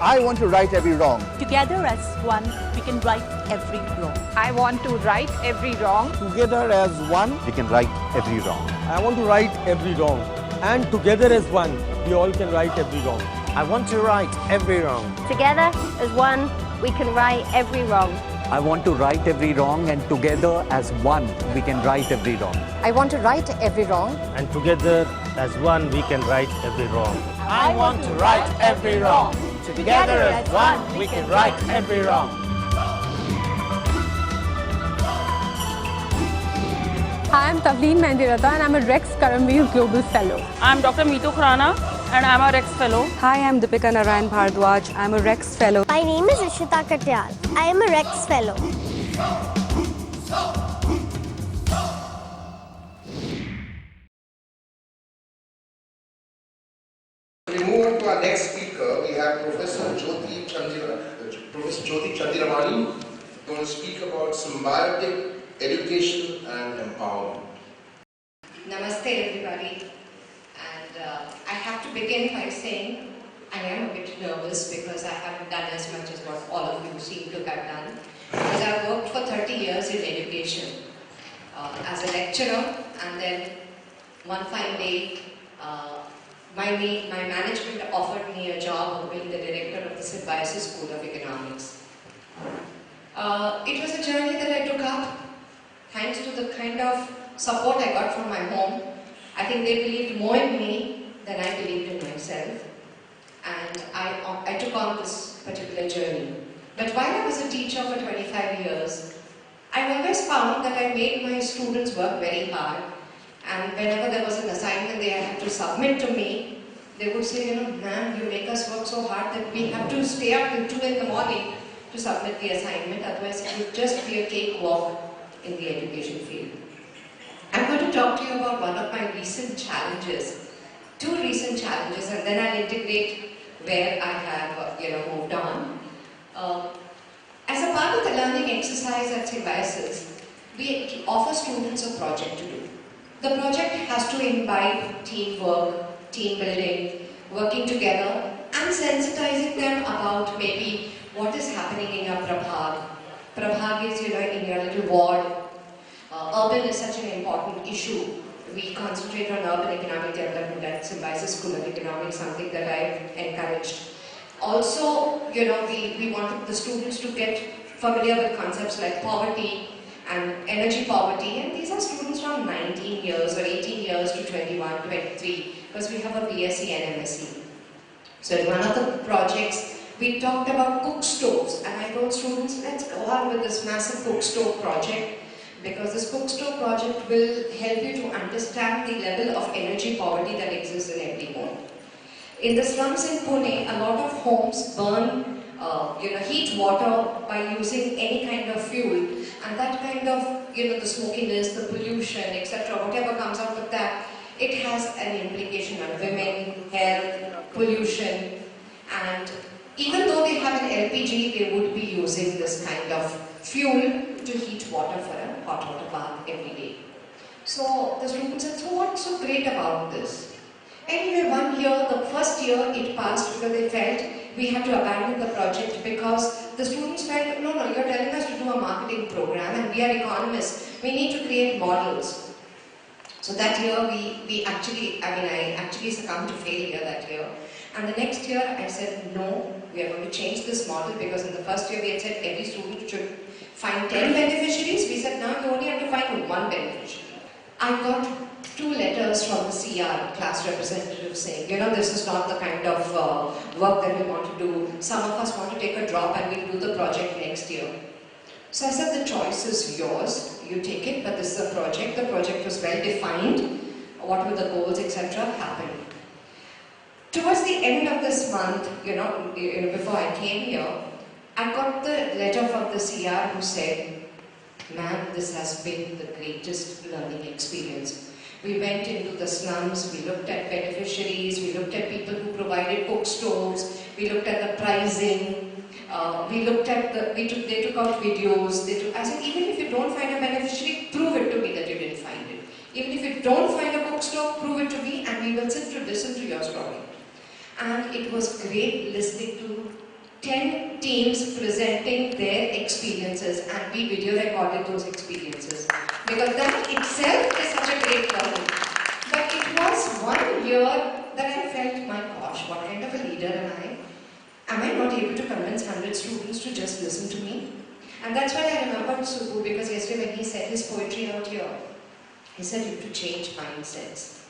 I want to right every wrong. Together as one, we can right every wrong. I want to right every wrong. Together as one, We can right every wrong. I want to right every wrong. And together as one, we all can right every wrong. I want to right every wrong. Together as one, we can right every wrong. I want to right every wrong, and together as one, we can right every wrong. I want to right every wrong. And together as one, we can right every wrong. I want to right every wrong. Together as one, we can right every wrong. Hi, I'm Tavleen Mandirata and I'm a Rex Karmaveer Global Fellow. I'm Dr. Meenu Chopra and I'm a Rex Fellow. Hi, I'm Deepika Narayan Bhardwaj. I'm a Rex Fellow. My name is Ishita Katyal. I am a Rex Fellow. We move on to our next speaker. We have Professor Jyoti Chandiramanani, going to speak about symbiotic education and empowerment. Namaste everybody, and I have to begin by saying I am a bit nervous because I haven't done as much as what all of you seem to have done, because I've worked for 30 years in education as a lecturer, and then one fine day my management offered me a job of being the director of the Symbiosis School of Economics. It was a journey that I took up thanks to the kind of support I got from my home. I think they believed more in me than I believed in myself, and I took on this particular journey. But while I was a teacher for 25 years, I always found that I made my students work very hard, and whenever there was an assignment they had to submit to me, they would say, ma'am, you make us work so hard that we have to stay up till 2 in the morning to submit the assignment, otherwise it would just be a cakewalk in the education field. I'm going to talk to you about one of my recent challenges, 2 recent challenges, and then I'll integrate where I have moved on. As a part of the learning exercise at Symbiosis, we offer students a project to do. The project has to imbibe teamwork, team building, working together, and sensitizing them about maybe what is happening in your prabhag. Prabhag is, in your little ward. Urban is such an important issue. We concentrate on urban economic development at Symbiosis School of Economics, something that I've encouraged. Also, we wanted the students to get familiar with concepts like poverty and energy poverty, and these are students from 19 years or 18 years to 21, 23, because we have a BSc and MSc. So in one of the projects, we talked about cook stoves, and I told students, let's go on with this massive cook stove project, because this cook stove project will help you to understand the level of energy poverty that exists in every home. In the slums in Pune, a lot of homes burn heat water by using any kind of fuel, and that kind of, the smokiness, the pollution, etc., whatever comes out of that, it has an implication on women, health, pollution, and even though they have an LPG, they would be using this kind of fuel to heat water for a hot water bath every day. So the students said, so what's so great about this? Anyway, one year, the first year it passed because they felt we had to abandon the project because the students felt, no, you're telling us to do a marketing program and we are economists, we need to create models. So that year I actually succumbed to failure that year. And the next year I said, no, we are going to change this model, because in the first year we had said every student should find 10 beneficiaries. We said now you only have to find 1 beneficiary. I got 2 letters from the CR, class representative, saying, this is not the kind of work that we want to do. Some of us want to take a drop and we'll do the project next year. So I said, the choice is yours, you take it, but this is a project. The project was well defined, what were the goals, etc. happened. Towards the end of this month, before I came here, I got the letter from the CR who said, ma'am, this has been the greatest learning experience. We went into the slums, we looked at beneficiaries, we looked at people who provided cook stoves, we looked at the pricing, we looked at they took out videos. I said, even if you don't find a beneficiary, prove it to me that you didn't find it. Even if you don't find a cook stove, prove it to me and we will sit to listen to your story. And it was great listening to 10 teams presenting their experiences, and we video recorded those experiences. Because that itself is such a great learning. But it was 1 year that I felt, my gosh, what kind of a leader am I? Am I not able to convince 100 students to just listen to me? And that's why I remembered Subbu, because yesterday when he said his poetry out here, he said you have to change mindsets.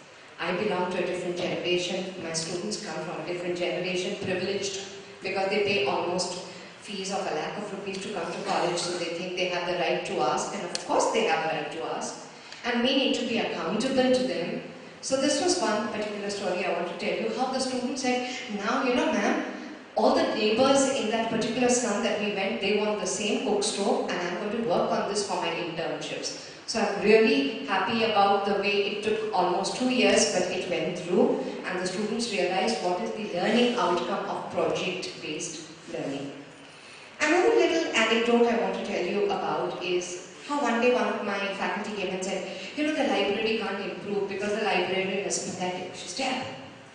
I belong to a different generation, my students come from a different generation, privileged, because they pay almost fees of 1 lakh rupees to come to college, so they think they have the right to ask, and of course they have a right to ask, and we need to be accountable to them. So this was one particular story I want to tell you, how the student said, now you know ma'am, all the neighbors in that particular slum that we went, they want the same cook stove, and I'm going to work on this for my internships. So I'm really happy about the way it took almost 2 years, but it went through, and the students realized what is the learning outcome of project-based learning. Another little anecdote I want to tell you about is how one day one of my faculty came and said, you know, the library can't improve because the librarian is pathetic. She's deaf.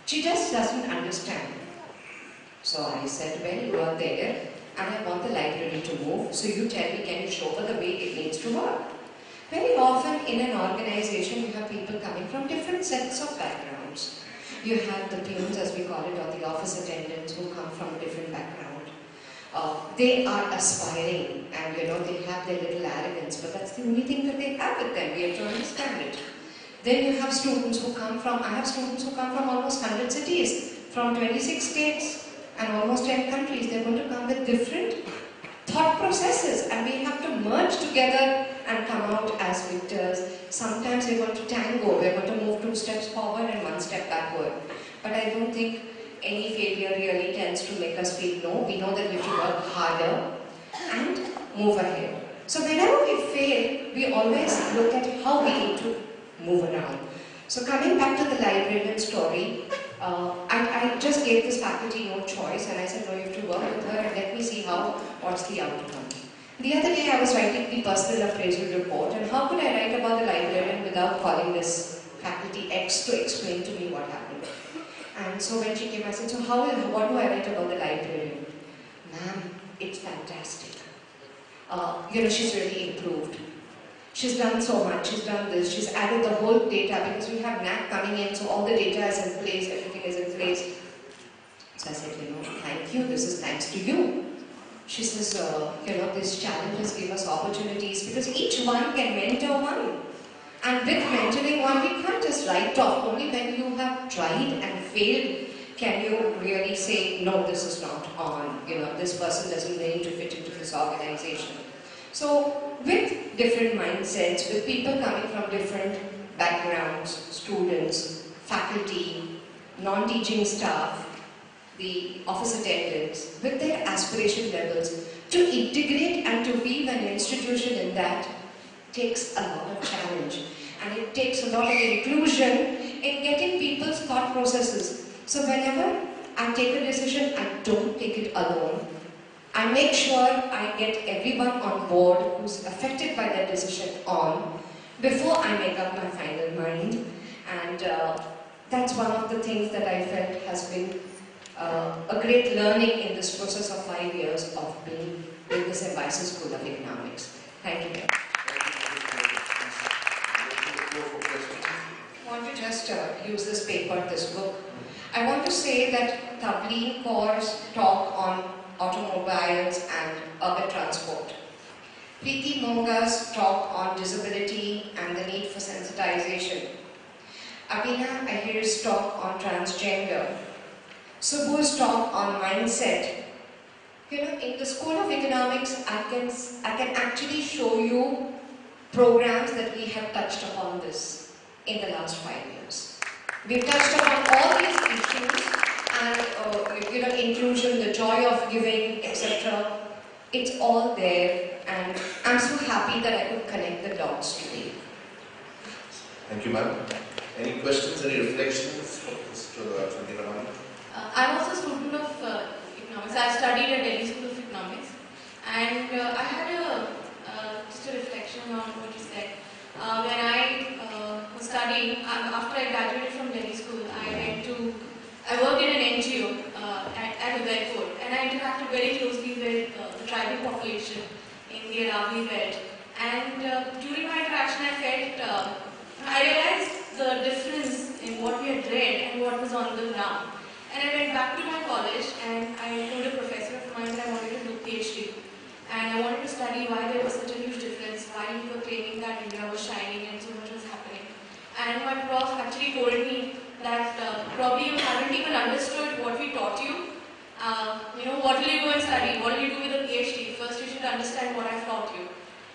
She just doesn't understand. So I said, well, you are there, and I want the library to move, so you tell me, can you show her the way it needs to work? Very often in an organization, you have people coming from different sets of backgrounds. You have the peons, as we call it, or the office attendants who come from a different background. They are aspiring, and you know, they have their little arrogance, but that's the only thing that they have with them. We have to understand it. Then you have students who come from, I have students who come from almost 100 cities, from 26 states, and almost 10 countries. They're going to come with different thought processes, and we have to merge together and come out as victors. Sometimes we're going to tango, we're going to move 2 steps forward and 1 step backward. But I don't think any failure really tends to make us feel no. We know that we have to work harder and move ahead. So whenever we fail, we always look at how we need to move around. So coming back to the librarian story, I just gave this faculty no choice, and I said, no, you have to work with her and let me see what's the outcome. The other day I was writing the personal appraisal report, and how could I write about the librarian without calling this faculty X to explain to me what happened? And so when she came, I said, so what do I write about the librarian? Ma'am, it's fantastic. You know, she's really improved. She's done so much, she's done this, she's added the whole data, because we have NAC coming in, so all the data is in place, everything is in place. So I said, you know, thank you, this is thanks to you. She says, you know, these challenges give us opportunities, because each one can mentor one. And with mentoring one, we can't just write off. Only when you have tried and failed can you really say, no, this is not on. You know, this person doesn't need to fit into this organization. So, with different mindsets, with people coming from different backgrounds, students, faculty, non-teaching staff, the office attendants, with their aspiration levels, to integrate and to weave an institution in that takes a lot of challenge. And it takes a lot of inclusion in getting people's thought processes. So whenever I take a decision, I don't take it alone. I make sure I get everyone on board who's affected by that decision on before I make up my final mind. And that's one of the things that I felt has been a great learning in this process of 5 years of being in the Symbiosis School of Economics. Thank you. I want to just use this paper, this book. I want to say that Tavleen Kaur's talk on automobiles and urban transport, Preeti Monga's talk on disability and the need for sensitization, Abhina Ahir's talk on transgender, Subbu's talk on mindset. You know, in the School of Economics, I can actually show you programs that we have touched upon this in the last 5 years. We've touched upon all these issues and you know, inclusion, the joy of giving, etc. It's all there, and I'm so happy that I could connect the dots today. Thank you, ma'am. Any questions, any reflections for Mr. Chandiramanani? I'm also a student of economics. I studied at Delhi School of Economics, and I had just a reflection on what you said. When I was studying, after I graduated from Delhi School, I worked in an NGO at Udaipur. and I interacted very closely with the tribal population in the Aravalli belt. And during my interaction, I realized the difference in what we had read and what was on the ground. And I went back to my college and I told a professor of mine that I wanted to do PhD. And I wanted to study why there was such a huge difference, why we were claiming that India was shining and so much was happening. And my prof actually told me that probably you haven't even understood what we taught you. What will you go and study? What will you do with a PhD? First you should understand what I've taught you.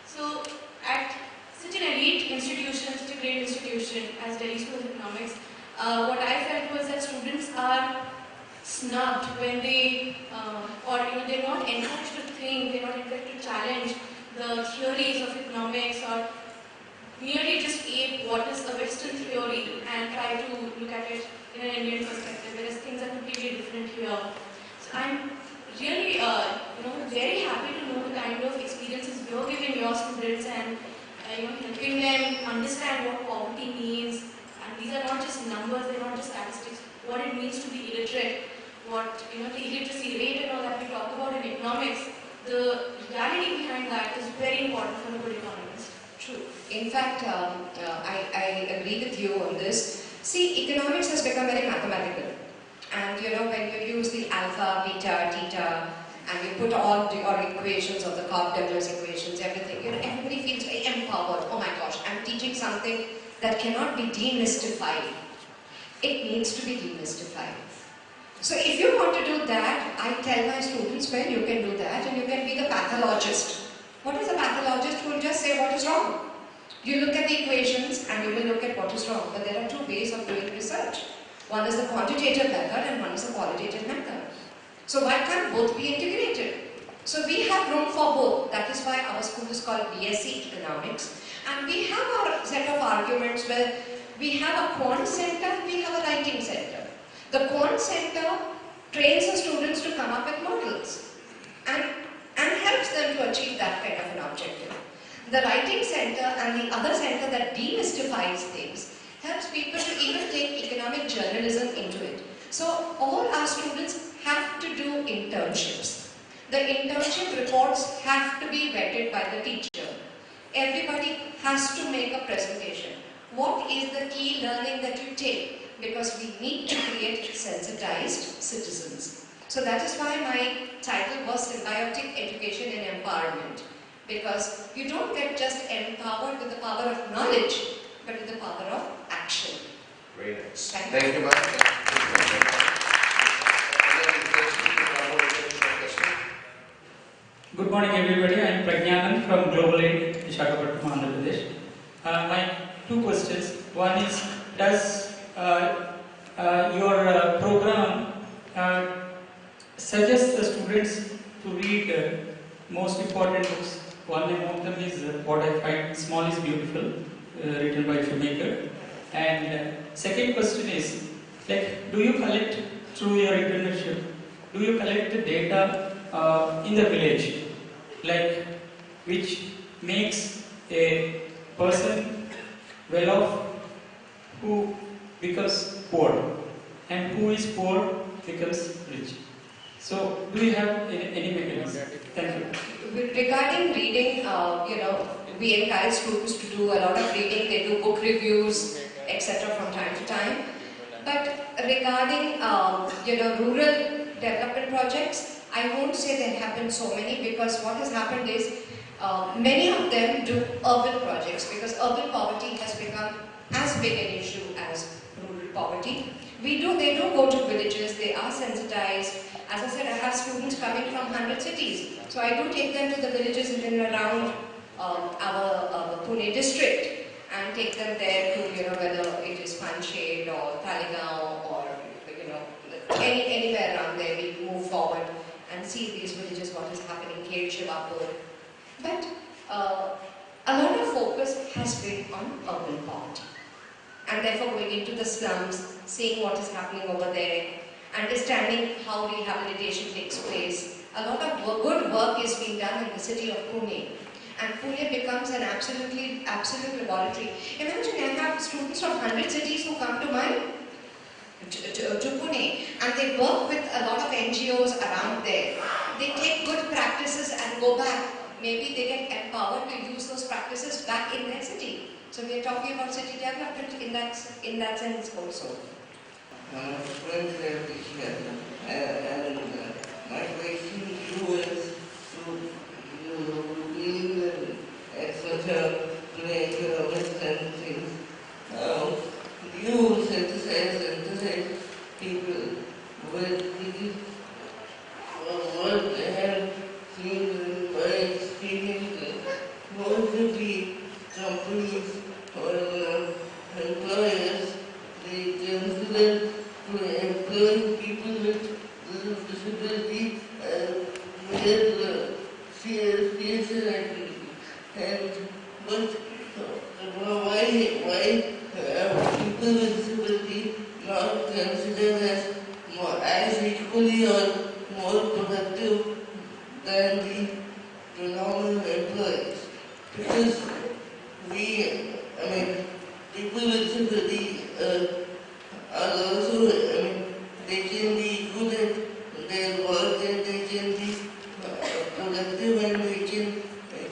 So at such an elite institution, such a great institution as Delhi School of Economics, what I felt was that students are snubbed when they, they're not encouraged to think, they're not encouraged to challenge the theories of economics or merely just ape what is a Western theory and try to look at it in an Indian perspective, whereas things are completely different here. So I'm really, very happy to know the kind of experiences you're giving your students and helping them understand what poverty means. And these are not just numbers, they're not just statistics. What it means to be illiterate, what the illiteracy rate and all that we talk about in economics, the reality behind that is very important for a good economist. True. In fact, I agree with you on this. See, economics has become very mathematical. And when you use the alpha, beta, theta, and you put all your equations of the Cobb-Douglas equations, everything, everybody feels very empowered. Oh my gosh, I'm teaching something that cannot be demystified. It needs to be demystified. So if you want to do that, I tell my students, well, you can do that and you can be the pathologist. What is a pathologist? Who will just say what is wrong. You look at the equations and you will look at what is wrong. But there are two ways of doing research. One is the quantitative method and one is the qualitative method. So why can't both be integrated? So we have room for both. That is why our school is called BSc Economics. And we have our set of arguments where we have a quant center, we have a writing center. The quant center trains the students to come up with models and helps them to achieve that kind of an objective. The writing center and the other center that demystifies things helps people to even take economic journalism into it. So all our students have to do internships. The internship reports have to be vetted by the teacher. Everybody has to make a presentation. What is the key learning that you take? Because we need to create sensitized citizens. So that is why my title was Symbiotic Education and Empowerment. Because you don't get just empowered with the power of knowledge, but with the power of action. Very nice. Thank you. Good morning everybody, I am Pragyanand from Global Aid, Visakhapatnam, Andhra Pradesh. My two questions. One is, does your program suggest the students to read most important books? One among them is what I find Small is Beautiful, written by Shoemaker. And second question is, do you collect through your internship, do you collect the data in the village, which makes a person well off who becomes poor, and who is poor becomes rich? So, do you have any mechanism? Thank you. Regarding reading, we encourage students to do a lot of reading. They do book reviews, etc. from time to time. But regarding, rural development projects, I won't say there have been so many, because what has happened is many of them do urban projects, because urban poverty has become as big an issue as rural poverty. They do go to villages, they are sensitized. As I said, I have students coming from 100 cities. So I do take them to the villages in and around our Pune district and take them there to, whether it is Panchhed or Talegaon or, anywhere around there. We move forward and see these villages, what is happening, Khed, Shivapur. But a lot of focus has been on urban poverty. And therefore going into the slums, seeing what is happening over there, understanding how rehabilitation takes place. A lot of good work is being done in the city of Pune. And Pune becomes an absolute laboratory. Imagine I have students from 100 cities who come to my to Pune, and they work with a lot of NGOs around there. They take good practices and go back. Maybe they get empowered to use those practices back in their city. So we are talking about city development in that sense also. I'm a friend here, and my question to you is, you believe in such a economic and things. You synthesize people with what they have seen by experience. Most of the companies or employers, they consider to employ people with disability with CSR activity. And but why people with disability not considered as equally or more productive than the phenomenal employees? Because people with disability are also, they can be good at their work and they can be productive and they can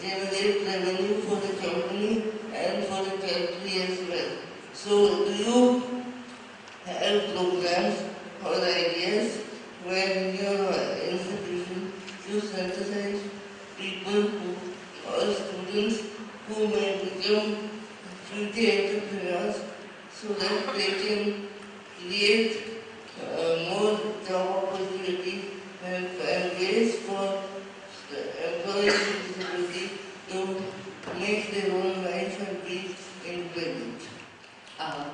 generate revenue for the company and for the country as well. So do you have programs or ideas where in your institution you synthesize people or students who may become future entrepreneurs so that they can create more job opportunities and ways for employees with disability to make their own life and be independent?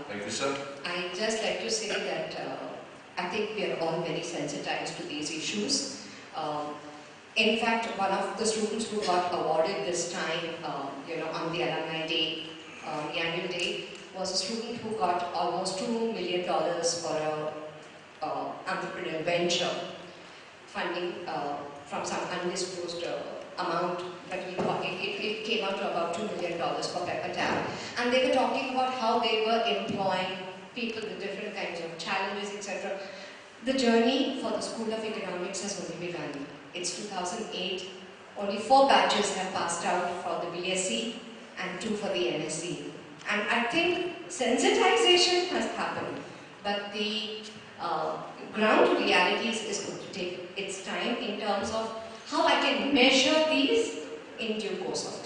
Thank you, sir. I just like to say that I think we are all very sensitized to these issues. In fact, one of the students who got awarded this time, on the Alumni Day, the annual day, was a student who got almost $2 million for an entrepreneurial venture, funding from some undisclosed amount, but it came out to about $2 million for Pepper Tap. And they were talking about how they were employing people with different kinds of challenges, etc. The journey for the School of Economics has only begun. It's 2008. Only 4 batches have passed out for the BSc and 2 for the MSc. And I think sensitization has happened, but the ground realities is going to take its time in terms of how I can measure these in due course of time.